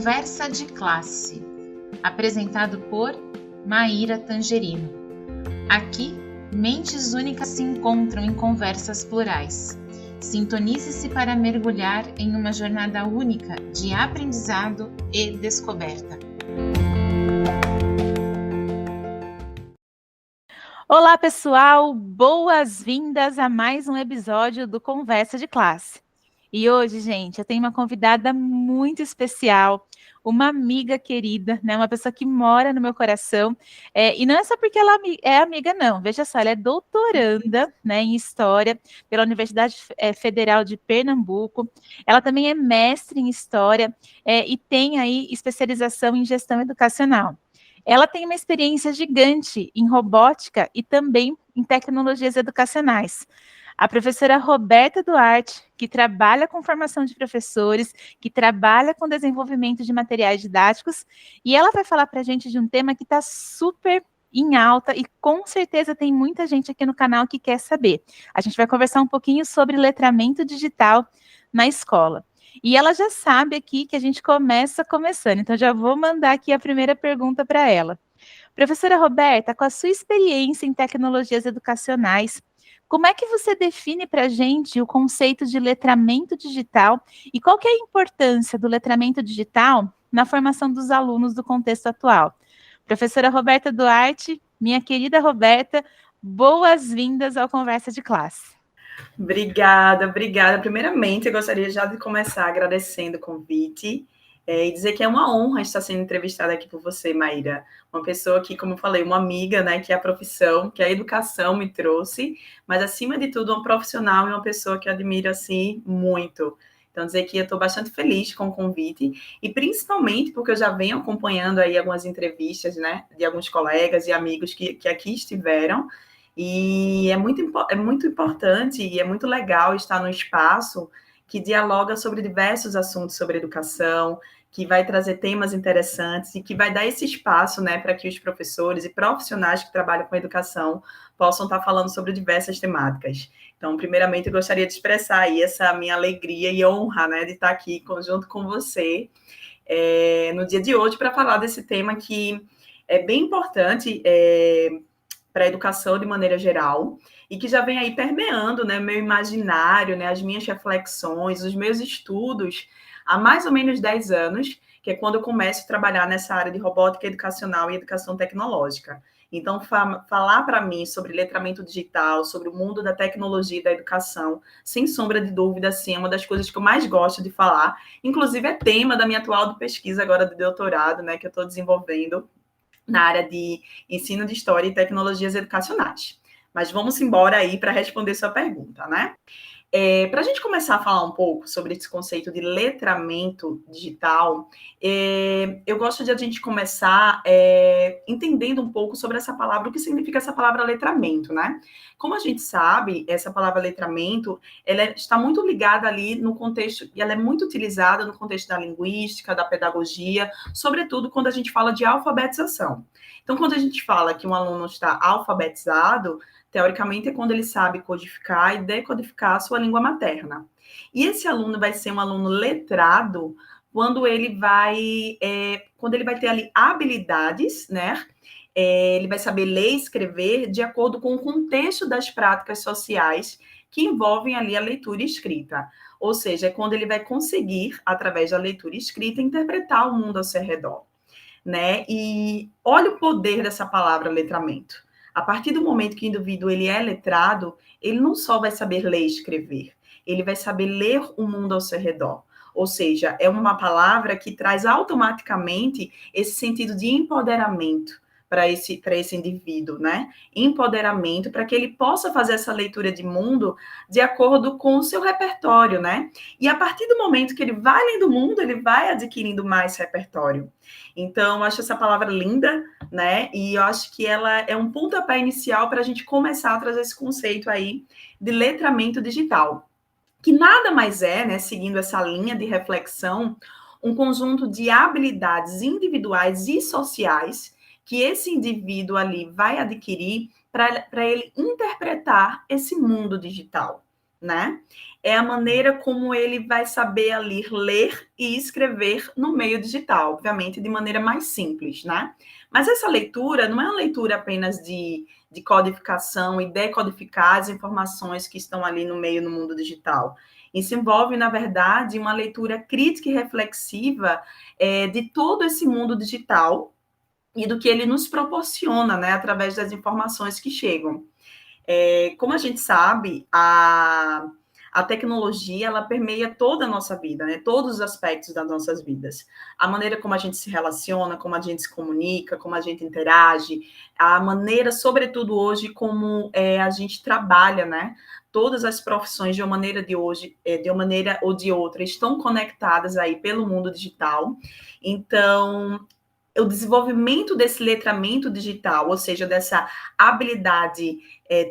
Conversa de Classe, apresentado por Maíra Tangerino. Aqui, mentes únicas se encontram em conversas plurais. Sintonize-se para mergulhar em uma jornada única de aprendizado e descoberta. Olá, pessoal! Boas-vindas a mais um episódio do Conversa de Classe. E hoje, gente, eu tenho uma convidada muito especial, uma amiga querida, né? Uma pessoa que mora no meu coração. E não é só porque ela é amiga, não. Veja só, ela é doutoranda, né, em História pela Universidade Federal de Pernambuco. Ela também é mestre em História e tem aí especialização em Gestão Educacional. Ela tem uma experiência gigante em robótica e também em tecnologias educacionais. A professora Roberta Duarte, que trabalha com formação de professores, que trabalha com desenvolvimento de materiais didáticos, e ela vai falar para a gente de um tema que está super em alta e com certeza tem muita gente aqui no canal que quer saber. A gente vai conversar um pouquinho sobre letramento digital na escola. E ela já sabe aqui que a gente começando, então já vou mandar aqui a primeira pergunta para ela. Professora Roberta, com a sua experiência em tecnologias educacionais, como é que você define para a gente o conceito de letramento digital e qual que é a importância do letramento digital na formação dos alunos do contexto atual? Professora Roberta Duarte, minha querida Roberta, boas-vindas ao Conversa de Classe. Obrigada. Primeiramente, eu gostaria já de começar agradecendo o convite e dizer que é uma honra estar sendo entrevistada aqui por você, Maíra. Uma pessoa que, como eu falei, uma amiga, né, que a profissão, que a educação me trouxe, mas, acima de tudo, uma profissional e uma pessoa que eu admiro, assim, muito. Então, dizer que eu estou bastante feliz com o convite e, principalmente, porque eu já venho acompanhando aí algumas entrevistas, né, de alguns colegas e amigos que aqui estiveram. E é muito importante e é muito legal estar num espaço que dialoga sobre diversos assuntos sobre educação, que vai trazer temas interessantes e que vai dar esse espaço, né, para que os professores e profissionais que trabalham com educação possam estar falando sobre diversas temáticas. Então, primeiramente, eu gostaria de expressar aí essa minha alegria e honra, né, de estar aqui junto com você no dia de hoje para falar desse tema que é bem importante para a educação de maneira geral, e que já vem aí permeando, né, meu imaginário, né, as minhas reflexões, os meus estudos, há mais ou menos 10 anos, que é quando eu começo a trabalhar nessa área de robótica educacional e educação tecnológica. Então, falar para mim sobre letramento digital, sobre o mundo da tecnologia e da educação, sem sombra de dúvida, sim, é uma das coisas que eu mais gosto de falar. Inclusive, é tema da minha atual pesquisa agora de doutorado, né, que eu estou desenvolvendo na área de ensino de história e tecnologias educacionais. Mas vamos embora aí para responder sua pergunta, né? Para a gente começar a falar um pouco sobre esse conceito de letramento digital, eu gosto de a gente começar entendendo um pouco sobre essa palavra, o que significa essa palavra letramento, né? Como a gente sabe, essa palavra letramento, ela está muito ligada ali no contexto, e ela é muito utilizada no contexto da linguística, da pedagogia, sobretudo quando a gente fala de alfabetização. Então, quando a gente fala que um aluno está alfabetizado, teoricamente, é quando ele sabe codificar e decodificar a sua língua materna. E esse aluno vai ser um aluno letrado quando ele vai ter ali habilidades, né? Ele vai saber ler e escrever de acordo com o contexto das práticas sociais que envolvem ali a leitura e escrita. Ou seja, é quando ele vai conseguir, através da leitura e escrita, interpretar o mundo ao seu redor, né? E olha o poder dessa palavra letramento. A partir do momento que o indivíduo ele é letrado, ele não só vai saber ler e escrever, ele vai saber ler o mundo ao seu redor. Ou seja, é uma palavra que traz automaticamente esse sentido de empoderamento para esse indivíduo, né? Empoderamento para que ele possa fazer essa leitura de mundo de acordo com o seu repertório, né? E a partir do momento que ele vai lendo o mundo, ele vai adquirindo mais repertório. Então, eu acho essa palavra linda, né? E eu acho que ela é um pontapé inicial para a gente começar a trazer esse conceito aí de letramento digital, que nada mais é, né, seguindo essa linha de reflexão, um conjunto de habilidades individuais e sociais que esse indivíduo ali vai adquirir para ele interpretar esse mundo digital, né? É a maneira como ele vai saber ali ler e escrever no meio digital, obviamente de maneira mais simples, né? Mas essa leitura não é uma leitura apenas de codificação e decodificar as informações que estão ali no meio no mundo digital. Isso envolve, na verdade, uma leitura crítica e reflexiva de todo esse mundo digital e do que ele nos proporciona, né, através das informações que chegam. Como a gente sabe, a tecnologia, ela permeia toda a nossa vida, né? Todos os aspectos das nossas vidas. A maneira como a gente se relaciona, como a gente se comunica, como a gente interage, a maneira, sobretudo hoje, como a gente trabalha, né? Todas as profissões, de uma maneira de hoje, de uma maneira ou de outra, estão conectadas aí pelo mundo digital. Então, o desenvolvimento desse letramento digital, ou seja, dessa habilidade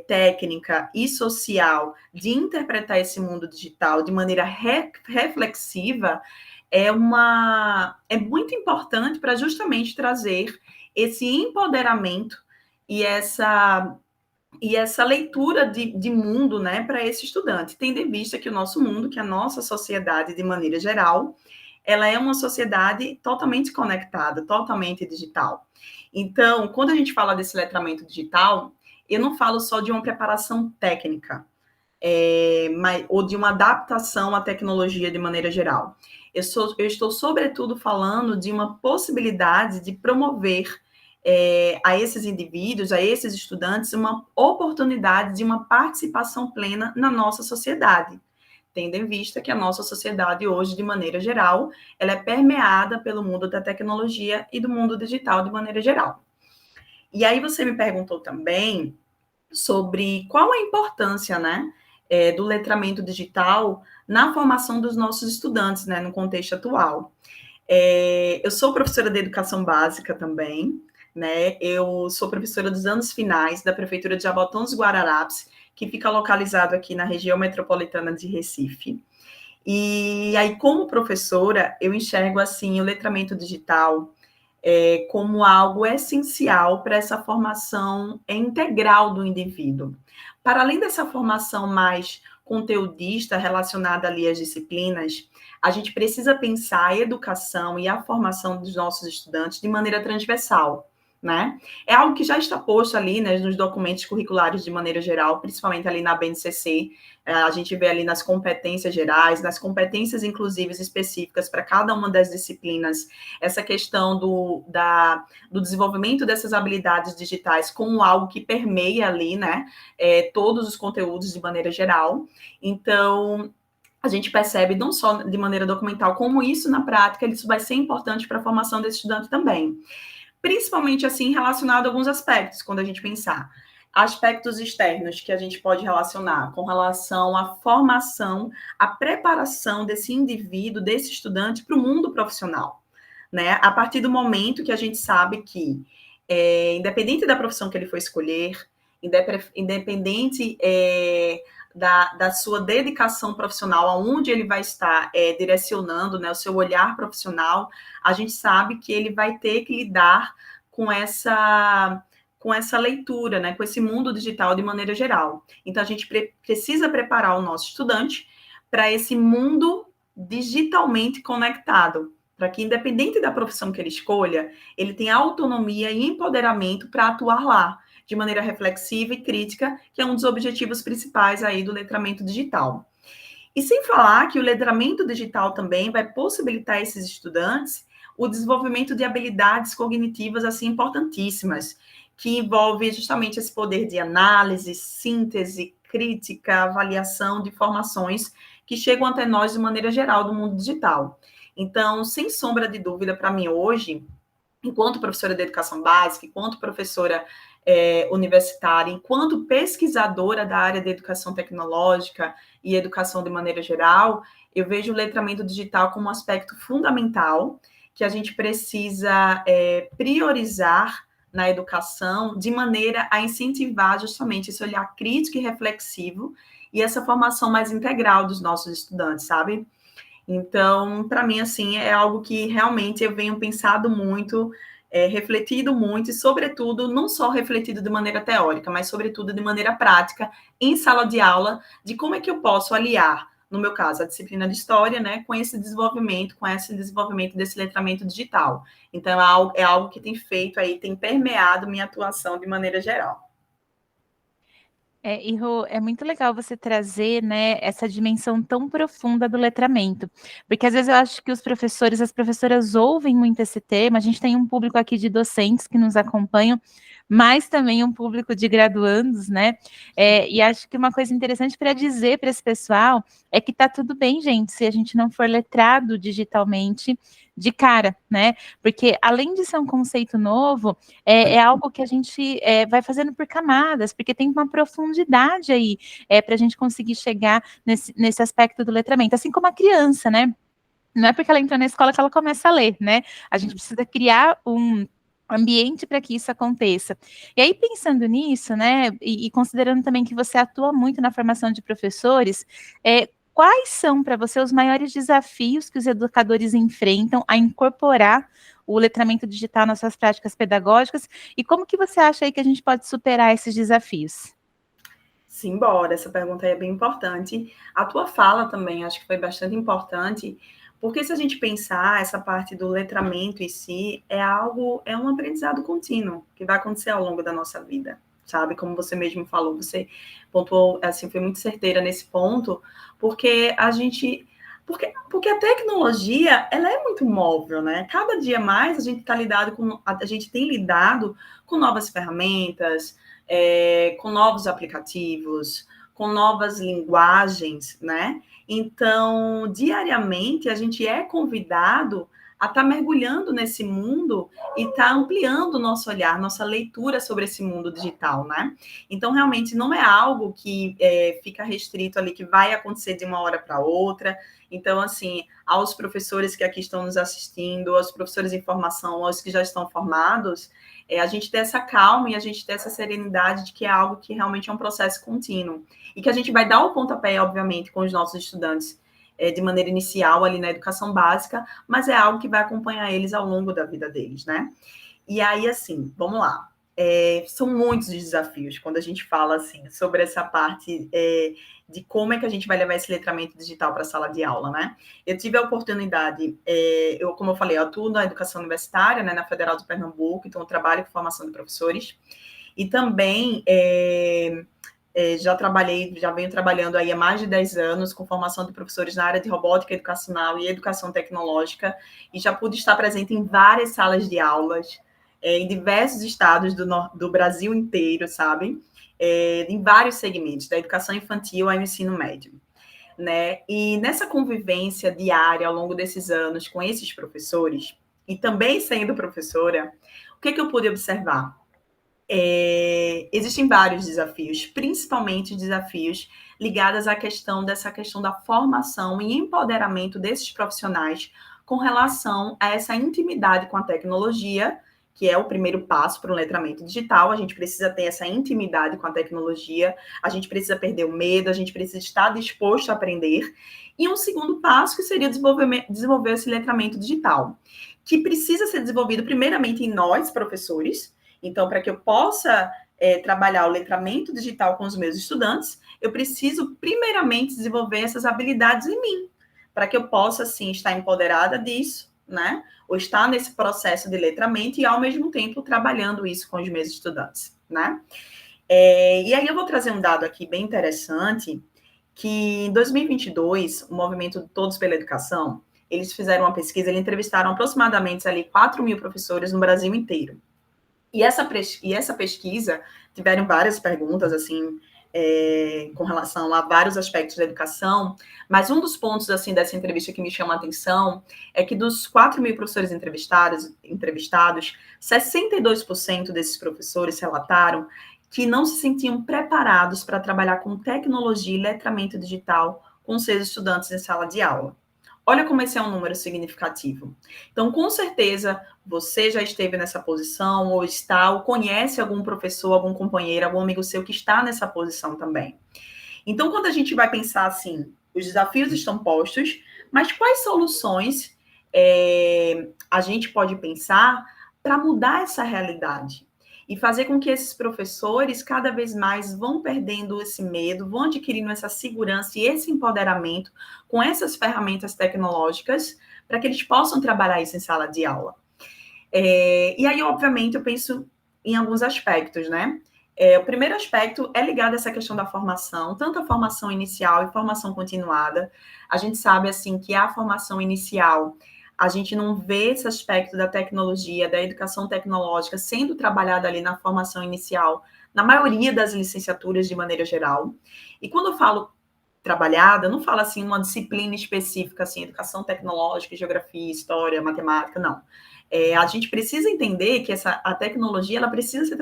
técnica e social de interpretar esse mundo digital de maneira reflexiva, é muito importante para justamente trazer esse empoderamento e essa leitura de mundo, né, para esse estudante, tendo em vista que o nosso mundo, que a nossa sociedade, de maneira geral, ela é uma sociedade totalmente conectada, totalmente digital. Então, quando a gente fala desse letramento digital, eu não falo só de uma preparação técnica, ou de uma adaptação à tecnologia de maneira geral. Eu estou, sobretudo, falando de uma possibilidade de promover a esses indivíduos, a esses estudantes, uma oportunidade de uma participação plena na nossa sociedade, tendo em vista que a nossa sociedade hoje, de maneira geral, ela é permeada pelo mundo da tecnologia e do mundo digital de maneira geral. E aí você me perguntou também sobre qual a importância, né, do letramento digital na formação dos nossos estudantes, né, no contexto atual. Eu sou professora de educação básica também, né, eu sou professora dos anos finais da Prefeitura de Jabotão dos Guararapes, que fica localizado aqui na região metropolitana de Recife. E aí, como professora, eu enxergo, assim, o letramento digital como algo essencial para essa formação integral do indivíduo. Para além dessa formação mais conteudista relacionada ali às disciplinas, a gente precisa pensar a educação e a formação dos nossos estudantes de maneira transversal, né? É algo que já está posto ali, né, nos documentos curriculares de maneira geral, principalmente ali na BNCC, a gente vê ali nas competências gerais, nas competências inclusive específicas para cada uma das disciplinas, essa questão do desenvolvimento dessas habilidades digitais como algo que permeia ali, né, todos os conteúdos de maneira geral. Então, a gente percebe não só de maneira documental, como isso na prática, isso vai ser importante para a formação desse estudante também. Principalmente, assim, relacionado a alguns aspectos, quando a gente pensar. Aspectos externos que a gente pode relacionar com relação à formação, à preparação desse indivíduo, desse estudante para o mundo profissional, né? A partir do momento que a gente sabe que, independente da profissão que ele for escolher, independente da sua dedicação profissional, aonde ele vai estar direcionando, né, o seu olhar profissional, a gente sabe que ele vai ter que lidar com essa leitura, né, com esse mundo digital de maneira geral. Então, a gente precisa preparar o nosso estudante para esse mundo digitalmente conectado, para que, independente da profissão que ele escolha, ele tenha autonomia e empoderamento para atuar lá, de maneira reflexiva e crítica, que é um dos objetivos principais aí do letramento digital. E sem falar que o letramento digital também vai possibilitar a esses estudantes o desenvolvimento de habilidades cognitivas assim importantíssimas, que envolve justamente esse poder de análise, síntese, crítica, avaliação de informações que chegam até nós de maneira geral do mundo digital. Então, sem sombra de dúvida, para mim hoje, enquanto professora de educação básica, enquanto professora universitária, enquanto pesquisadora da área de educação tecnológica e educação de maneira geral, eu vejo o letramento digital como um aspecto fundamental que a gente precisa priorizar na educação de maneira a incentivar justamente esse olhar crítico e reflexivo e essa formação mais integral dos nossos estudantes, sabe? Então, para mim, assim, é algo que realmente eu venho pensado muito refletido muito e, sobretudo, não só refletido de maneira teórica, mas, sobretudo, de maneira prática, em sala de aula, de como é que eu posso aliar, no meu caso, a disciplina de História, né, com esse desenvolvimento desse letramento digital. Então, é algo que tem feito aí, tem permeado minha atuação de maneira geral. E Rô, é muito legal você trazer, né, essa dimensão tão profunda do letramento, porque às vezes eu acho que os professores, as professoras ouvem muito esse tema, a gente tem um público aqui de docentes que nos acompanham, mas também um público de graduandos, né, e acho que uma coisa interessante para dizer para esse pessoal é que tá tudo bem, gente, se a gente não for letrado digitalmente de cara, né, porque além de ser um conceito novo, é algo que a gente vai fazendo por camadas, porque tem uma profundidade aí para a gente conseguir chegar nesse aspecto do letramento, assim como a criança, né? Não é porque ela entrou na escola que ela começa a ler, né? A gente precisa criar um ambiente para que isso aconteça. E aí, pensando nisso, né, e considerando também que você atua muito na formação de professores, quais são para você os maiores desafios que os educadores enfrentam a incorporar o letramento digital nas suas práticas pedagógicas e como que você acha aí que a gente pode superar esses desafios? Simbora, essa pergunta aí é bem importante. A tua fala também acho que foi bastante importante, porque se a gente pensar essa parte do letramento em si, é um aprendizado contínuo que vai acontecer ao longo da nossa vida, sabe? Como você mesmo falou, você pontuou, assim, foi muito certeira nesse ponto, porque porque a tecnologia, ela é muito móvel, né? Cada dia mais a gente tem lidado com novas ferramentas, com novos aplicativos, com novas linguagens, né? Então, diariamente, a gente é convidado a estar mergulhando nesse mundo e estar ampliando o nosso olhar, nossa leitura sobre esse mundo digital, né? Então, realmente, não é algo que fica restrito ali, que vai acontecer de uma hora para outra. Então, assim, aos professores que aqui estão nos assistindo, aos professores em formação, aos que já estão formados, a gente ter essa calma e a gente ter essa serenidade de que é algo que realmente é um processo contínuo. E que a gente vai dar o pontapé, obviamente, com os nossos estudantes de maneira inicial ali na educação básica, mas é algo que vai acompanhar eles ao longo da vida deles, né? E aí, assim, vamos lá. São muitos desafios quando a gente fala, assim, sobre essa parte de como é que a gente vai levar esse letramento digital para a sala de aula, né? Eu tive a oportunidade, como eu falei, eu atuo na educação universitária, né, na Federal de Pernambuco, então eu trabalho com formação de professores, e também já venho trabalhando aí há mais de 10 anos com formação de professores na área de robótica educacional e educação tecnológica, e já pude estar presente em várias salas de aulas, em diversos estados do Brasil inteiro, sabe? Em vários segmentos, da educação infantil ao ensino médio, né? E nessa convivência diária ao longo desses anos com esses professores, e também sendo professora, o que eu pude observar? Existem vários desafios, principalmente desafios ligados dessa questão da formação e empoderamento desses profissionais com relação a essa intimidade com a tecnologia, que é o primeiro passo para o letramento digital. A gente precisa ter essa intimidade com a tecnologia, a gente precisa perder o medo, a gente precisa estar disposto a aprender. E um segundo passo que seria desenvolver esse letramento digital, que precisa ser desenvolvido primeiramente em nós, professores. Então, para que eu possa trabalhar o letramento digital com os meus estudantes, eu preciso primeiramente desenvolver essas habilidades em mim, para que eu possa, assim, estar empoderada disso, né? Ou estar nesse processo de letramento e, ao mesmo tempo, trabalhando isso com os meus estudantes, né? E aí eu vou trazer um dado aqui bem interessante, que em 2022, o movimento Todos pela Educação, eles fizeram uma pesquisa, eles entrevistaram aproximadamente ali 4 mil professores no Brasil inteiro. E essa pesquisa, tiveram várias perguntas, assim, com relação a vários aspectos da educação, mas um dos pontos, assim, dessa entrevista que me chama a atenção é que dos 4 mil professores entrevistados, 62% desses professores relataram que não se sentiam preparados para trabalhar com tecnologia e letramento digital com seus estudantes em sala de aula. Olha como esse é um número significativo. Então, com certeza, você já esteve nessa posição, ou está, ou conhece algum professor, algum companheiro, algum amigo seu que está nessa posição também. Então, quando a gente vai pensar assim, os desafios estão postos, mas quais soluções a gente pode pensar para mudar essa realidade e fazer com que esses professores cada vez mais vão perdendo esse medo, vão adquirindo essa segurança e esse empoderamento com essas ferramentas tecnológicas para que eles possam trabalhar isso em sala de aula. E aí, obviamente, eu penso em alguns aspectos, né? O primeiro aspecto é ligado a essa questão da formação, tanto a formação inicial e formação continuada. A gente sabe, assim, que a formação inicial, a gente não vê esse aspecto da tecnologia, da educação tecnológica sendo trabalhada ali na formação inicial, na maioria das licenciaturas de maneira geral. E quando eu falo trabalhada, eu não falo assim uma disciplina específica, assim, educação tecnológica, geografia, história, matemática, não. A gente precisa entender que a tecnologia ela precisa ser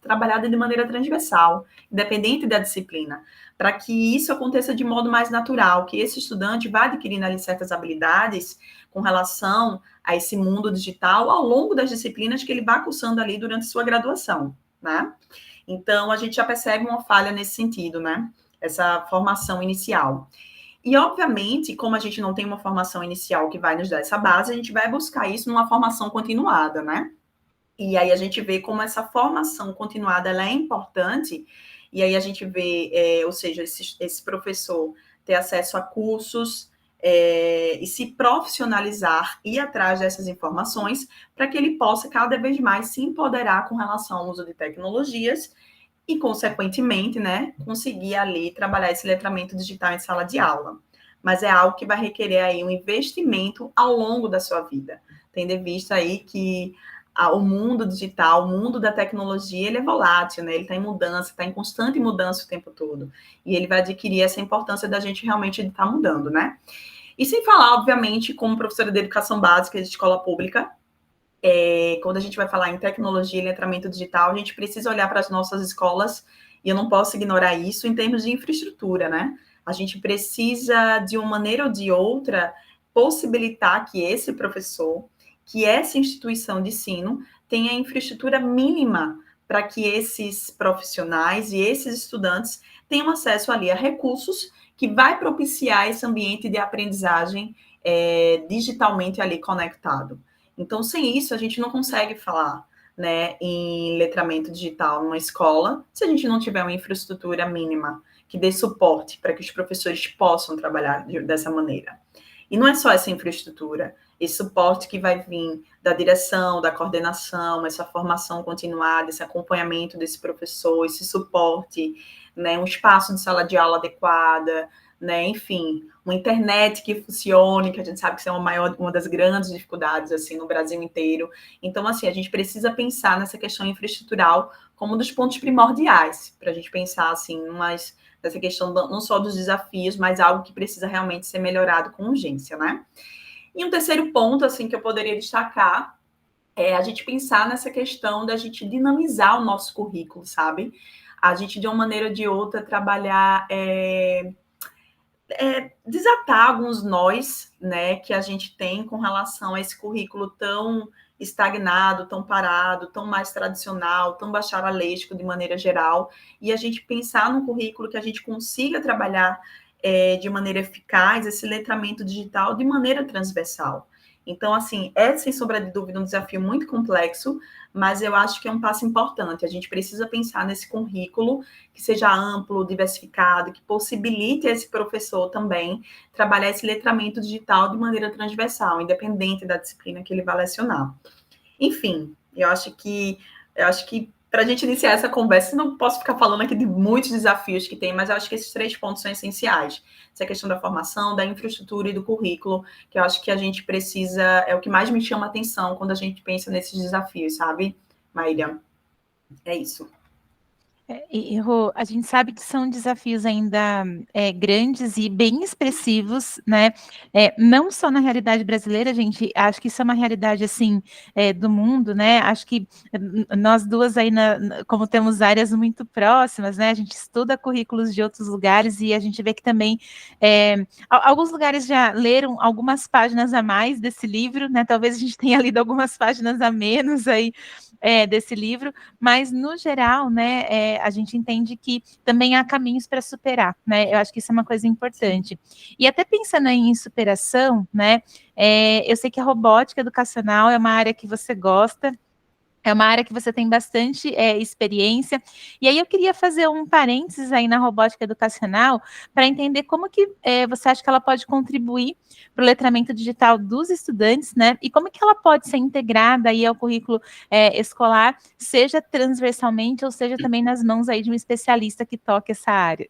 trabalhada de maneira transversal, independente da disciplina, para que isso aconteça de modo mais natural, que esse estudante vá adquirindo ali certas habilidades com relação a esse mundo digital ao longo das disciplinas que ele vai cursando ali durante sua graduação, né? Então, a gente já percebe uma falha nesse sentido, né? Essa formação inicial. E, obviamente, como a gente não tem uma formação inicial que vai nos dar essa base, a gente vai buscar isso numa formação continuada, né? E aí a gente vê como essa formação continuada ela é importante, e aí a gente vê, ou seja, esse professor ter acesso a cursos e se profissionalizar, ir atrás dessas informações, para que ele possa cada vez mais se empoderar com relação ao uso de tecnologias e, consequentemente, né, conseguir ali trabalhar esse letramento digital em sala de aula. Mas é algo que vai requerer aí um investimento ao longo da sua vida, tendo em vista aí que o mundo digital, o mundo da tecnologia, ele é volátil, né? Ele está em mudança, está em constante mudança o tempo todo. E ele vai adquirir essa importância da gente realmente estar mudando, né? E sem falar, obviamente, como professora de educação básica de escola pública, quando a gente vai falar em tecnologia e letramento digital, a gente precisa olhar para as nossas escolas, e eu não posso ignorar isso, em termos de infraestrutura, né? A gente precisa, de uma maneira ou de outra, possibilitar que esse professor, que essa instituição de ensino, tenha infraestrutura mínima para que esses profissionais e esses estudantes tenham acesso ali a recursos que vai propiciar esse ambiente de aprendizagem digitalmente ali conectado. Então, sem isso, a gente não consegue falar, né, em letramento digital numa escola, se a gente não tiver uma infraestrutura mínima que dê suporte para que os professores possam trabalhar dessa maneira. E não é só essa infraestrutura, esse suporte que vai vir da direção, da coordenação, essa formação continuada, esse acompanhamento desse professor, esse suporte, né, um espaço de sala de aula adequada, né, enfim, uma internet que funcione, que a gente sabe que isso é uma das grandes dificuldades, assim, no Brasil inteiro. Então, assim, a gente precisa pensar nessa questão infraestrutural como um dos pontos primordiais, para a gente pensar, assim, nessa questão não só dos desafios, mas algo que precisa realmente ser melhorado com urgência, né? E um terceiro ponto, assim, que eu poderia destacar é a gente pensar nessa questão da gente dinamizar o nosso currículo, sabe? A gente, de uma maneira ou de outra, trabalhar... desatar alguns nós, né, que a gente tem com relação a esse currículo tão estagnado, tão parado, tão mais tradicional, tão bacharelesco de maneira geral, e a gente pensar num currículo que a gente consiga trabalhar de maneira eficaz esse letramento digital de maneira transversal. Então, assim, é, sem sombra de dúvida, um desafio muito complexo, mas eu acho que é um passo importante. A gente precisa pensar nesse currículo que seja amplo, diversificado, que possibilite a esse professor também trabalhar esse letramento digital de maneira transversal, independente da disciplina que ele vai lecionar. Enfim, eu acho que para a gente iniciar essa conversa, não posso ficar falando aqui de muitos desafios que tem, mas eu acho que esses 3 pontos são essenciais. Essa questão da formação, da infraestrutura e do currículo, que eu acho que a gente precisa, é o que mais me chama a atenção quando a gente pensa nesses desafios, sabe, Maíra? É isso. Rô, a gente sabe que são desafios ainda grandes e bem expressivos, né? Não só na realidade brasileira, gente, acho que isso é uma realidade, assim, do mundo, né? Acho que nós duas aí, como temos áreas muito próximas, né? A gente estuda currículos de outros lugares e a gente vê que também alguns lugares já leram algumas páginas a mais desse livro, né? Talvez a gente tenha lido algumas páginas a menos aí desse livro, mas no geral, né, a gente entende que também há caminhos para superar, né? Eu acho que isso é uma coisa importante. E até pensando em superação, né? Eu sei que a robótica educacional é uma área que você gosta. É uma área que você tem bastante experiência. E aí eu queria fazer um parênteses aí na robótica educacional para entender como que você acha que ela pode contribuir para o letramento digital dos estudantes, né? E como que ela pode ser integrada aí ao currículo escolar, seja transversalmente ou seja também nas mãos aí de um especialista que toque essa área.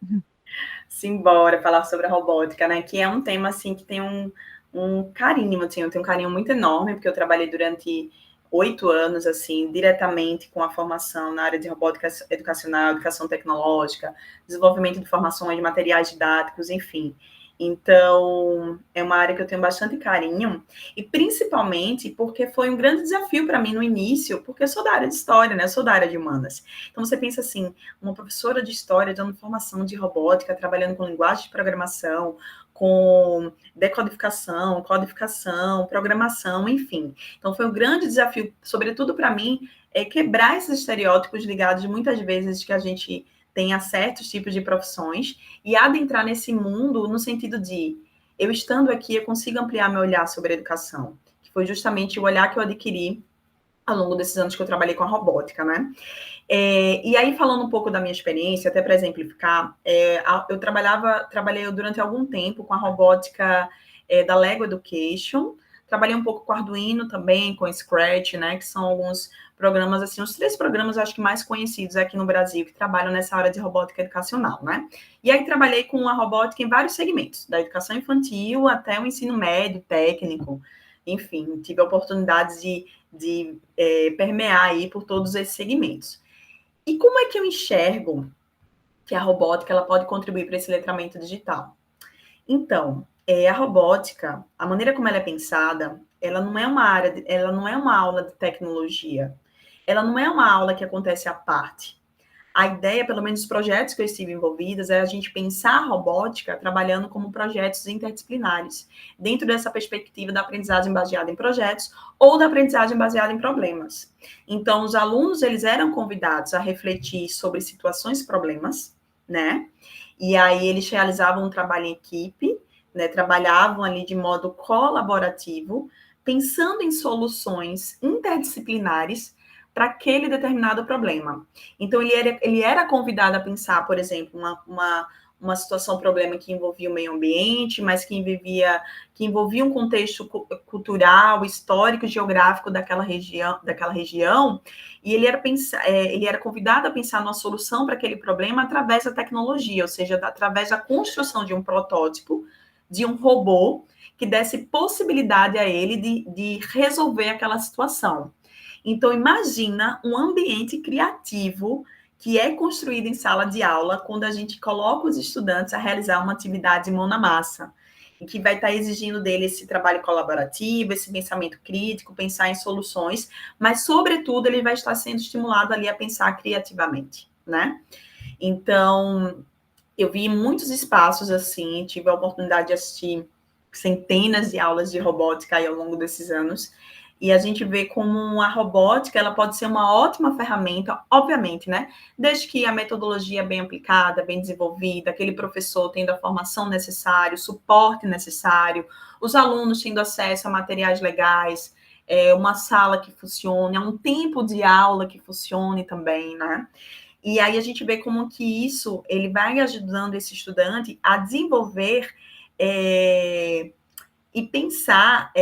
Simbora falar sobre a robótica, né? Que é um tema, assim, que tem um carinho, assim, eu tenho um carinho muito enorme, porque eu trabalhei durante 8 anos, assim, diretamente com a formação na área de robótica educacional, educação tecnológica, desenvolvimento de formações de materiais didáticos, enfim. Então, é uma área que eu tenho bastante carinho, e principalmente porque foi um grande desafio para mim no início, porque eu sou da área de história, né? Eu sou da área de humanas. Então, você pensa assim, uma professora de história dando formação de robótica, trabalhando com linguagem de programação, com decodificação, codificação, programação, enfim. Então, foi um grande desafio, sobretudo para mim, quebrar esses estereótipos ligados muitas vezes que a gente tem a certos tipos de profissões e adentrar nesse mundo no sentido de, eu estando aqui, eu consigo ampliar meu olhar sobre a educação, que foi justamente o olhar que eu adquiri ao longo desses anos que eu trabalhei com a robótica, né? E aí, falando um pouco da minha experiência, até para exemplificar, eu trabalhei durante algum tempo com a robótica da Lego Education, trabalhei um pouco com Arduino também, com Scratch, né, que são alguns programas, assim, os 3 programas, acho que mais conhecidos aqui no Brasil, que trabalham nessa área de robótica educacional, né? E aí, trabalhei com a robótica em vários segmentos, da educação infantil até o ensino médio, técnico, enfim, tive a oportunidade de permear aí por todos esses segmentos. E como é que eu enxergo que a robótica ela pode contribuir para esse letramento digital? Então, a robótica, a maneira como ela é pensada, ela não é ela não é uma aula de tecnologia. Ela não é uma aula que acontece à parte. A ideia, pelo menos os projetos que eu estive envolvidas, é a gente pensar a robótica trabalhando como projetos interdisciplinares, dentro dessa perspectiva da aprendizagem baseada em projetos ou da aprendizagem baseada em problemas. Então, os alunos, eles eram convidados a refletir sobre situações e problemas, né? E aí eles realizavam um trabalho em equipe, né? Trabalhavam ali de modo colaborativo, pensando em soluções interdisciplinares para aquele determinado problema. Então, ele era convidado a pensar, por exemplo, uma situação, um problema que envolvia o meio ambiente, mas que envolvia um contexto cultural, histórico, geográfico daquela região, e ele era convidado a pensar numa solução para aquele problema através da tecnologia, ou seja, através da construção de um protótipo, de um robô, que desse possibilidade a ele de resolver aquela situação. Então, imagina um ambiente criativo que é construído em sala de aula quando a gente coloca os estudantes a realizar uma atividade mão na massa, e que vai estar exigindo dele esse trabalho colaborativo, esse pensamento crítico, pensar em soluções, mas, sobretudo, ele vai estar sendo estimulado ali a pensar criativamente, né? Então, eu vi muitos espaços assim, tive a oportunidade de assistir centenas de aulas de robótica aí ao longo desses anos, e a gente vê como a robótica ela pode ser uma ótima ferramenta, obviamente, né? Desde que a metodologia é bem aplicada, bem desenvolvida, aquele professor tendo a formação necessária, o suporte necessário, os alunos tendo acesso a materiais legais, uma sala que funcione, um tempo de aula que funcione também, né? E aí a gente vê como que isso ele vai ajudando esse estudante a desenvolver e pensar,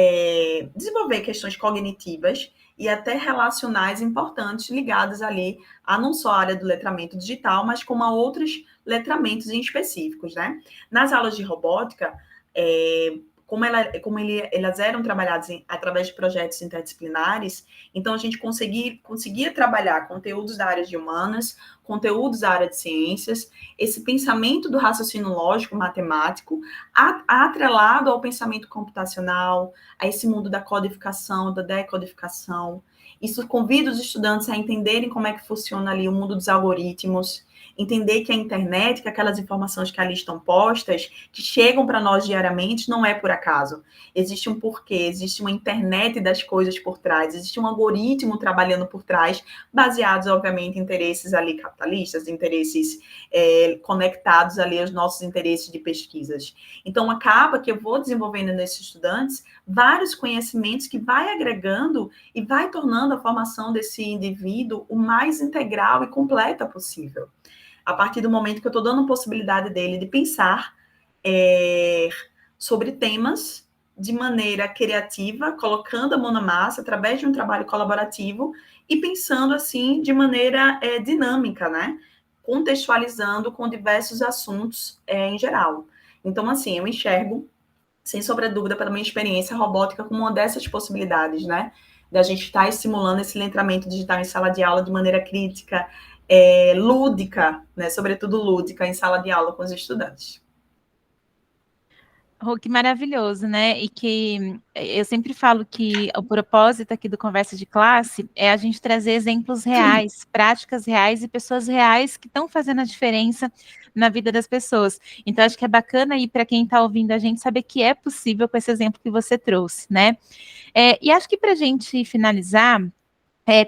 desenvolver questões cognitivas e até relacionais importantes ligadas ali a não só a área do letramento digital, mas como a outros letramentos em específicos, né? Nas aulas de robótica, elas eram trabalhadas através de projetos interdisciplinares, então a gente conseguia trabalhar conteúdos da área de humanas, conteúdos da área de ciências, esse pensamento do raciocínio lógico, matemático, atrelado ao pensamento computacional, a esse mundo da codificação, da decodificação. Isso convida os estudantes a entenderem como é que funciona ali o mundo dos algoritmos. Entender que a internet, que aquelas informações que ali estão postas, que chegam para nós diariamente, não é por acaso. Existe um porquê, existe uma internet das coisas por trás, existe um algoritmo trabalhando por trás, baseados, obviamente, em interesses ali capitalistas, interesses conectados ali aos nossos interesses de pesquisas. Então, acaba que eu vou desenvolvendo nesses estudantes vários conhecimentos que vai agregando e vai tornando a formação desse indivíduo o mais integral e completa possível. A partir do momento que eu estou dando a possibilidade dele de pensar sobre temas de maneira criativa, colocando a mão na massa, através de um trabalho colaborativo, e pensando, assim, de maneira dinâmica, né? Contextualizando com diversos assuntos em geral. Então, assim, eu enxergo, sem sombra de dúvida, pela minha experiência, a robótica como uma dessas possibilidades, né? Da gente estar estimulando esse letramento digital em sala de aula de maneira crítica, lúdica, né? Sobretudo lúdica, em sala de aula com os estudantes. Oh, que maravilhoso, né? E que eu sempre falo que o propósito aqui do Conversa de Classe é a gente trazer exemplos reais, práticas reais e pessoas reais que estão fazendo a diferença na vida das pessoas. Então, acho que é bacana aí para quem está ouvindo a gente saber que é possível com esse exemplo que você trouxe, né? E acho que para a gente finalizar,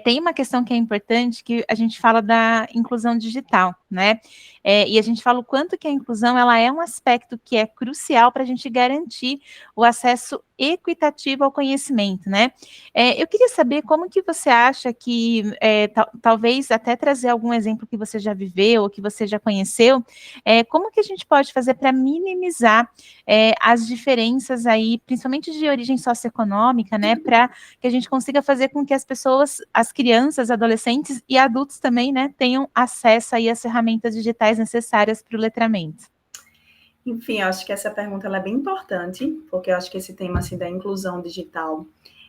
tem uma questão que é importante, que a gente fala da inclusão digital, né? E a gente fala o quanto que a inclusão ela é um aspecto que é crucial para a gente garantir o acesso equitativo ao conhecimento, né? Eu queria saber como que você acha que, talvez até trazer algum exemplo que você já viveu ou que você já conheceu, como que a gente pode fazer para minimizar as diferenças aí, principalmente de origem socioeconômica, né? Para que a gente consiga fazer com que as pessoas, as crianças, adolescentes e adultos também, né, tenham acesso aí às ferramentas digitais necessárias para o letramento. Enfim, eu acho que essa pergunta ela é bem importante, porque eu acho que esse tema assim, da inclusão digital,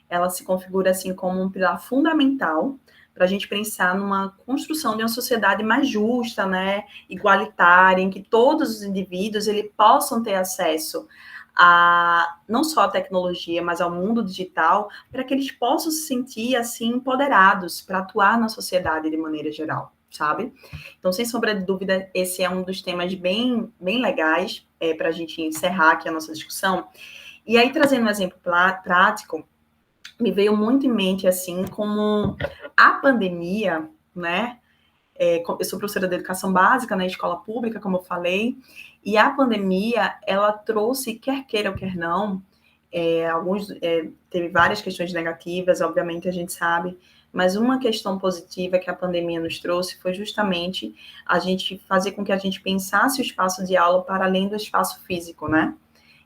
ela se configura assim como um pilar fundamental para a gente pensar numa construção de uma sociedade mais justa, né, igualitária, em que todos os indivíduos ele possam ter acesso a não só a tecnologia, mas ao mundo digital, para que eles possam se sentir assim empoderados para atuar na sociedade de maneira geral, sabe? Então, sem sombra de dúvida, esse é um dos temas bem legais para a gente encerrar aqui a nossa discussão. E aí, trazendo um exemplo prático, me veio muito em mente, assim, como a pandemia, né? Eu sou professora de educação básica na escola pública, como eu falei, e a pandemia, ela trouxe, quer queira ou quer não, teve várias questões negativas, obviamente a gente sabe, mas uma questão positiva que a pandemia nos trouxe foi justamente a gente fazer com que a gente pensasse o espaço de aula para além do espaço físico, né?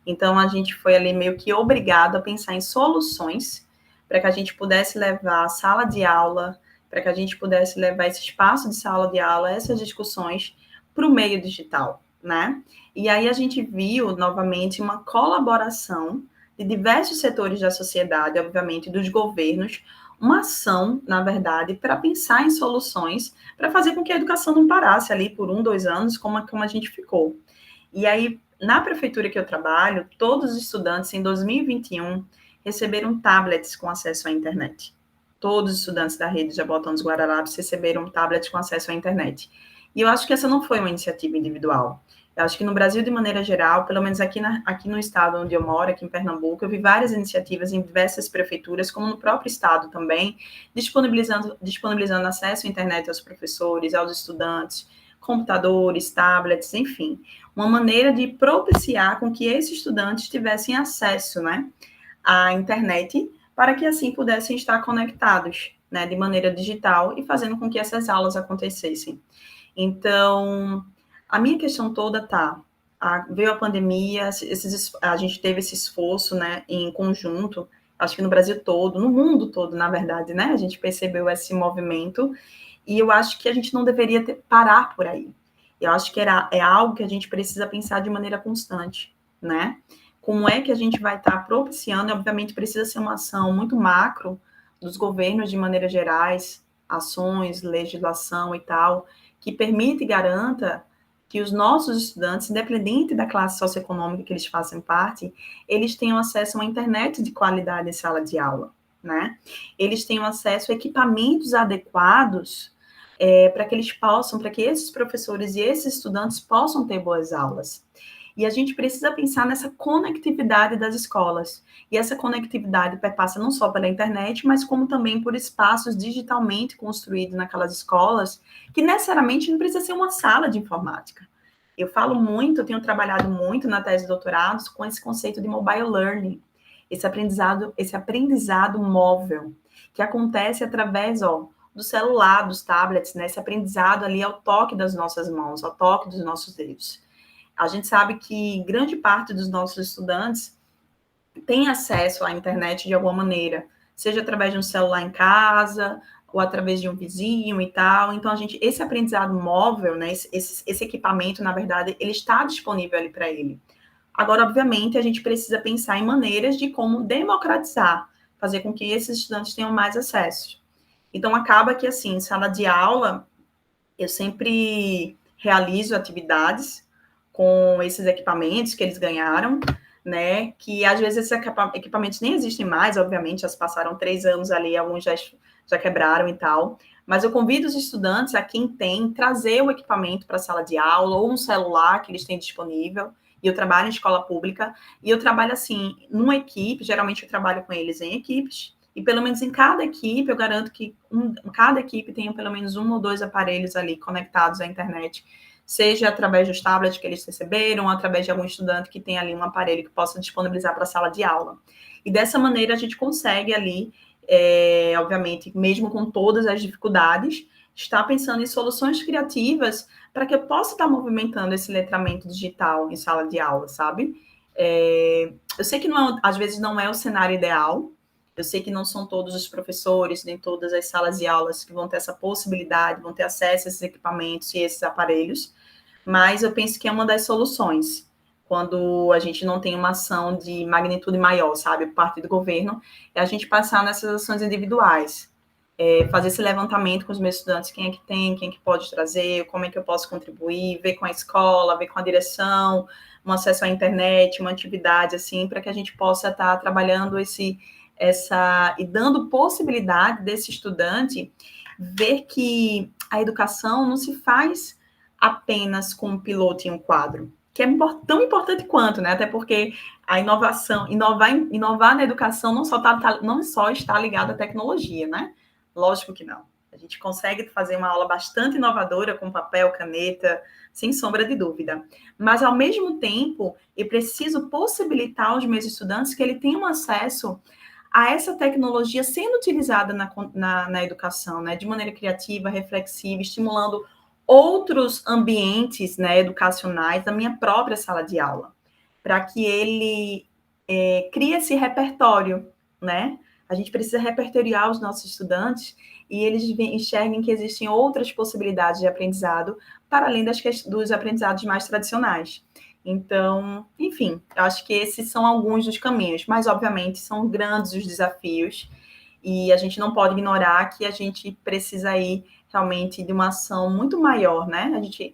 Então, a gente foi ali meio que obrigado a pensar em soluções para que a gente pudesse levar a sala de aula, para que a gente pudesse levar esse espaço de sala de aula, essas discussões, para o meio digital, né? E aí a gente viu, novamente, uma colaboração de diversos setores da sociedade, obviamente, dos governos, uma ação, na verdade, para pensar em soluções, para fazer com que a educação não parasse ali por 2 anos, como a gente ficou. E aí, na prefeitura que eu trabalho, todos os estudantes, em 2021, receberam tablets com acesso à internet. Todos os estudantes da rede Jaboatão dos Guararapes receberam tablets com acesso à internet. E eu acho que essa não foi uma iniciativa individual. Eu acho que no Brasil, de maneira geral, pelo menos aqui no estado onde eu moro, aqui em Pernambuco, eu vi várias iniciativas em diversas prefeituras, como no próprio estado também, disponibilizando acesso à internet aos professores, aos estudantes, computadores, tablets, enfim. Uma maneira de propiciar com que esses estudantes tivessem acesso, né, à internet, para que assim pudessem estar conectados, né, de maneira digital e fazendo com que essas aulas acontecessem. Então, a minha questão toda veio a pandemia, a gente teve esse esforço, né, em conjunto, acho que no Brasil todo, no mundo todo, na verdade, né, a gente percebeu esse movimento, e eu acho que a gente não deveria parar por aí. Eu acho que é algo que a gente precisa pensar de maneira constante, né? Como é que a gente vai estar propiciando, e obviamente precisa ser uma ação muito macro dos governos de maneira gerais, ações, legislação e tal, que permita e garanta que os nossos estudantes, independente da classe socioeconômica que eles façam parte, eles tenham acesso a uma internet de qualidade em sala de aula, né? Eles tenham acesso a equipamentos adequados para que eles possam, para que esses professores e esses estudantes possam ter boas aulas. E a gente precisa pensar nessa conectividade das escolas. E essa conectividade perpassa não só pela internet, mas como também por espaços digitalmente construídos naquelas escolas, que necessariamente não precisa ser uma sala de informática. Eu falo muito, eu tenho trabalhado muito na tese de doutorado com esse conceito de mobile learning, esse aprendizado móvel, que acontece através, do celular, dos tablets, né? Esse aprendizado ali ao toque das nossas mãos, ao toque dos nossos dedos. A gente sabe que grande parte dos nossos estudantes tem acesso à internet de alguma maneira, seja através de um celular em casa, ou através de um vizinho e tal. Então, esse aprendizado móvel, né, esse equipamento, na verdade, ele está disponível ali para ele. Agora, obviamente, a gente precisa pensar em maneiras de como democratizar, fazer com que esses estudantes tenham mais acesso. Então, acaba que, assim, em sala de aula, eu sempre realizo atividades com esses equipamentos que eles ganharam, né, que às vezes esses equipamentos nem existem mais, obviamente, já se passaram 3 anos ali, alguns já quebraram e tal, mas eu convido os estudantes, a quem tem, trazer o equipamento para a sala de aula, ou um celular que eles têm disponível, e eu trabalho em escola pública, e eu trabalho assim, numa equipe, geralmente eu trabalho com eles em equipes, e pelo menos em cada equipe, eu garanto que cada equipe tenha pelo menos 1 ou 2 aparelhos ali conectados à internet, seja através dos tablets que eles receberam, ou através de algum estudante que tem ali um aparelho que possa disponibilizar para a sala de aula. E dessa maneira a gente consegue ali, obviamente, mesmo com todas as dificuldades, estar pensando em soluções criativas para que eu possa estar movimentando esse letramento digital em sala de aula, sabe? Eu sei que às vezes não é o cenário ideal, eu sei que não são todos os professores, nem todas as salas de aulas que vão ter essa possibilidade, vão ter acesso a esses equipamentos e esses aparelhos, mas eu penso que é uma das soluções, quando a gente não tem uma ação de magnitude maior, sabe, por parte do governo, é a gente passar nessas ações individuais, fazer esse levantamento com os meus estudantes, quem é que tem, quem é que pode trazer, como é que eu posso contribuir, ver com a escola, ver com a direção, um acesso à internet, uma atividade assim, para que a gente possa estar trabalhando e dando possibilidade desse estudante ver que a educação não se faz apenas com um piloto e um quadro, que é tão importante quanto, né? Até porque a inovação, inovar na educação não só está ligado à tecnologia, né? Lógico que não. A gente consegue fazer uma aula bastante inovadora com papel, caneta, sem sombra de dúvida. Mas, ao mesmo tempo, eu preciso possibilitar aos meus estudantes que ele tenham acesso a essa tecnologia sendo utilizada na educação, né, de maneira criativa, reflexiva, estimulando outros ambientes, né, educacionais da minha própria sala de aula, para que ele crie esse repertório, né? A gente precisa repertoriar os nossos estudantes e eles enxerguem que existem outras possibilidades de aprendizado para além dos aprendizados mais tradicionais. Então, enfim, eu acho que esses são alguns dos caminhos, mas obviamente são grandes os desafios e a gente não pode ignorar que a gente precisa aí realmente de uma ação muito maior, né?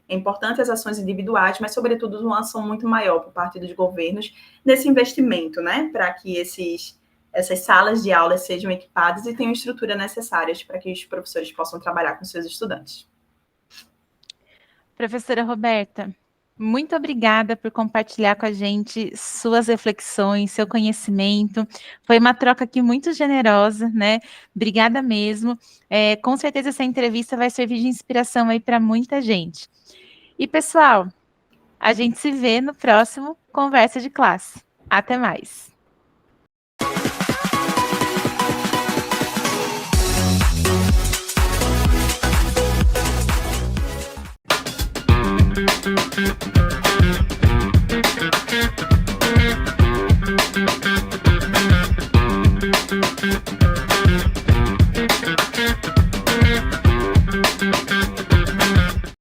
É importante as ações individuais, mas sobretudo uma ação muito maior por parte dos governos nesse investimento, né? Para que essas salas de aula sejam equipadas e tenham estrutura necessárias para que os professores possam trabalhar com seus estudantes. Professora Roberta, muito obrigada por compartilhar com a gente suas reflexões, seu conhecimento. Foi uma troca aqui muito generosa, né? Obrigada mesmo. Com certeza essa entrevista vai servir de inspiração aí para muita gente. E, pessoal, a gente se vê no próximo Conversa de Classe. Até mais.